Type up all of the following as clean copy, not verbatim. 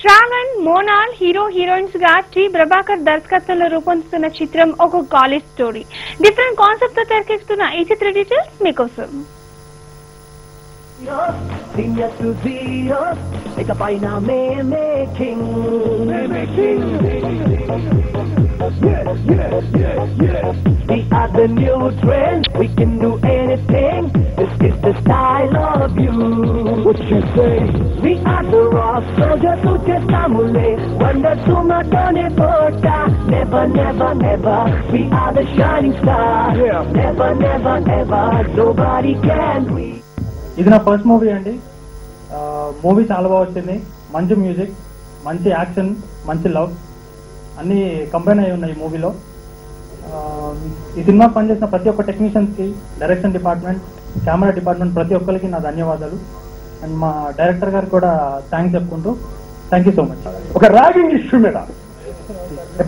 Shravan, Monal hero heroines గా T Prabhakar దర్శకత్వంలో రూపొందుతున్న చిత్రం ఒక కాలేజ్ స్టోరీ. డిఫరెంట్ కాన్సెప్ట్ తో తెరకెక్కుతున్న ఈ చిత్ర డీటెయిల్స్ మీకోసం. We are the new trend, we can do anything. This is the style of you. What you say? We are the rock soldiers who just emulate. Wonder to my Tony Porta. Never, never, never. We are the shining stars. Yeah. Never, never, never. Nobody can reach. ఇది నా first movie అండి. Movie చాలా బాగా వచ్చింది. మంచి music, మంచి action, మంచి love అన్నీ కంబైన్ అయి ఉన్నాయి ఈ మూవీలో. ఈ సినిమా పనిచేసిన ప్రతి ఒక్క టెక్నీషియన్స్కి, డైరెక్షన్ డిపార్ట్మెంట్, కెమెరా డిపార్ట్మెంట్ ప్రతి ఒక్కరికి నా ధన్యవాదాలు. అండ్ మా డైరెక్టర్ గారు కూడా థ్యాంక్స్ చెప్పుకుంటూ థ్యాంక్ యూ సో మచ్. ఒక ర్యాగింగ్ ఇష్యూ మీద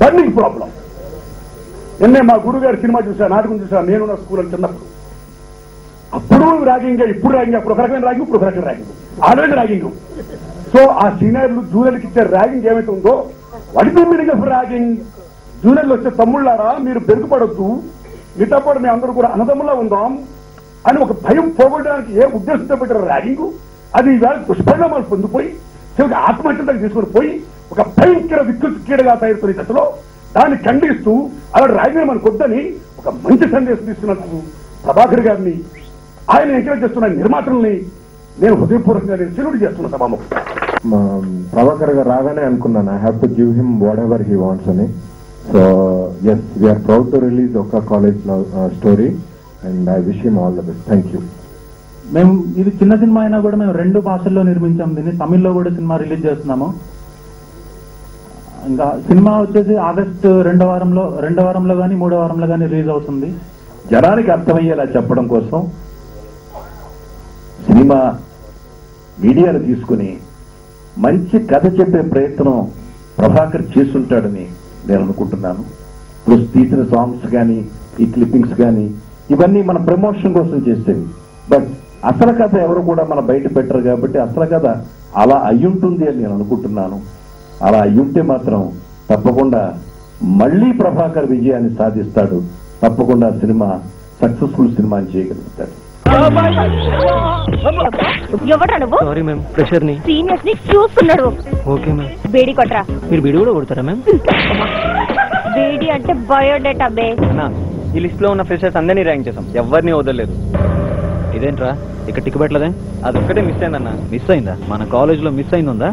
బర్నింగ్ ప్రాబ్లం. నిన్నే మా గురువు గారి సినిమా చూసా, నాటకం చూసా. నేను నా స్కూల్ అని చిన్నప్పుడు అప్పుడు ర్యాగింగ్, ఇప్పుడు ర్యాగింగ్, అప్పుడు ఒక రకమైన ర్యాగింగ్, ఇప్పుడు ఒక రకమైన ర్యాగింగ్, ఆల్రెడీ ర్యాగింగ్. సో ఆ సీనియర్లు జూనియర్లకు ఇచ్చే ర్యాగింగ్ ఏమైతే ఉందో వాటి మీనింగ్ ఆఫ్ ర్యాగింగ్. జూనియర్లు వచ్చే తమ్ముళ్ళారా మీరు బెరుగుపడొద్దు, మీతో పాటు మేము అందరూ కూడా అన్నదమ్ములా ఉందాం అని ఒక భయం పోగొట్టడానికి ఏ ఉద్దేశంతో పెట్టారు ర్యాగింగ్. అది ఈవేళ దుష్పరిణామాలు పొందిపోయి చివరికి ఆత్మహత్య దగ్గర తీసుకుని పోయి ఒక భయంకర విద్యుత్ క్రీడగా తయారుతున్న దశలో దాన్ని ఖండిస్తూ అలా ర్యాగింగ్ మనకు వద్దని ఒక మంచి సందేశం తీసుకున్నందుకు ప్రభాకర్ గారిని, ఆయన ఎంకరేజ్ చేస్తున్న నిర్మాతల్ని నేను హృదయపూర్వకంగా నేను సెల్యూట్ చేస్తున్నా సభాముఖం. ప్రభాకర్ గారు రాగానే అనుకున్నాను I have to give him whatever he wants అని. So yes, we are proud to release ఒక college story and I wish him all the best. Thank you. మేము ఇది చిన్న సినిమా అయినా కూడా మేము 2 భాషల్లో నిర్మించాము. దీన్ని తమిళ్లో కూడా సినిమా రిలీజ్ చేస్తున్నాము. ఇంకా సినిమా వచ్చేసి ఆగస్టు 2వ వారంలో కానీ 3వ వారంలో కానీ రిలీజ్ అవుతుంది. జనానికి అర్థమయ్యేలా చెప్పడం కోసం సినిమా మీడియాను తీసుకుని మంచి కథ చెప్పే ప్రయత్నం ప్రభాకర్ చేస్తుంటాడని నేను అనుకుంటున్నాను. ఇప్పుడు తీసిన సాంగ్స్ కానీ, ఈ క్లిప్పింగ్స్ కానీ ఇవన్నీ మన ప్రమోషన్ కోసం చేసేవి. బట్ అసలు కథ ఎవరు కూడా మన బయట పెట్టరు కాబట్టి అసలు కథ అలా అయ్యుంటుంది అని నేను అనుకుంటున్నాను. అలా అయ్యుంటే మాత్రం తప్పకుండా మళ్ళీ ప్రభాకర్ విజయాన్ని సాధిస్తాడు. తప్పకుండా సినిమా సక్సెస్ఫుల్ సినిమా చేయగలుగుతాడు. ఎవరా నువ్వు? సారీ మ్యామ్, ప్రెషర్ ని సీనియర్స్ ని చూస్తున్నాడు. Okay ma'am. బేడి కొట్రా. మీరు బీడి కూడా కొడతారా మ్యామ్? బేడి అంటే బయోడేటా బే. ఈ లిస్ట్ లో ఉన్న ఫ్రెషర్స్ అందరినీ ర్యాంక్ చేసాం, ఎవరిని వదలలేదు. ఇదేంట్రా ఇక్కడ టిక్ పెట్టలేదే? అదొక్కటే మిస్ అయిందన్నా. మిస్ అయిందా? మన కాలేజ్ లో మిస్ అయిందా?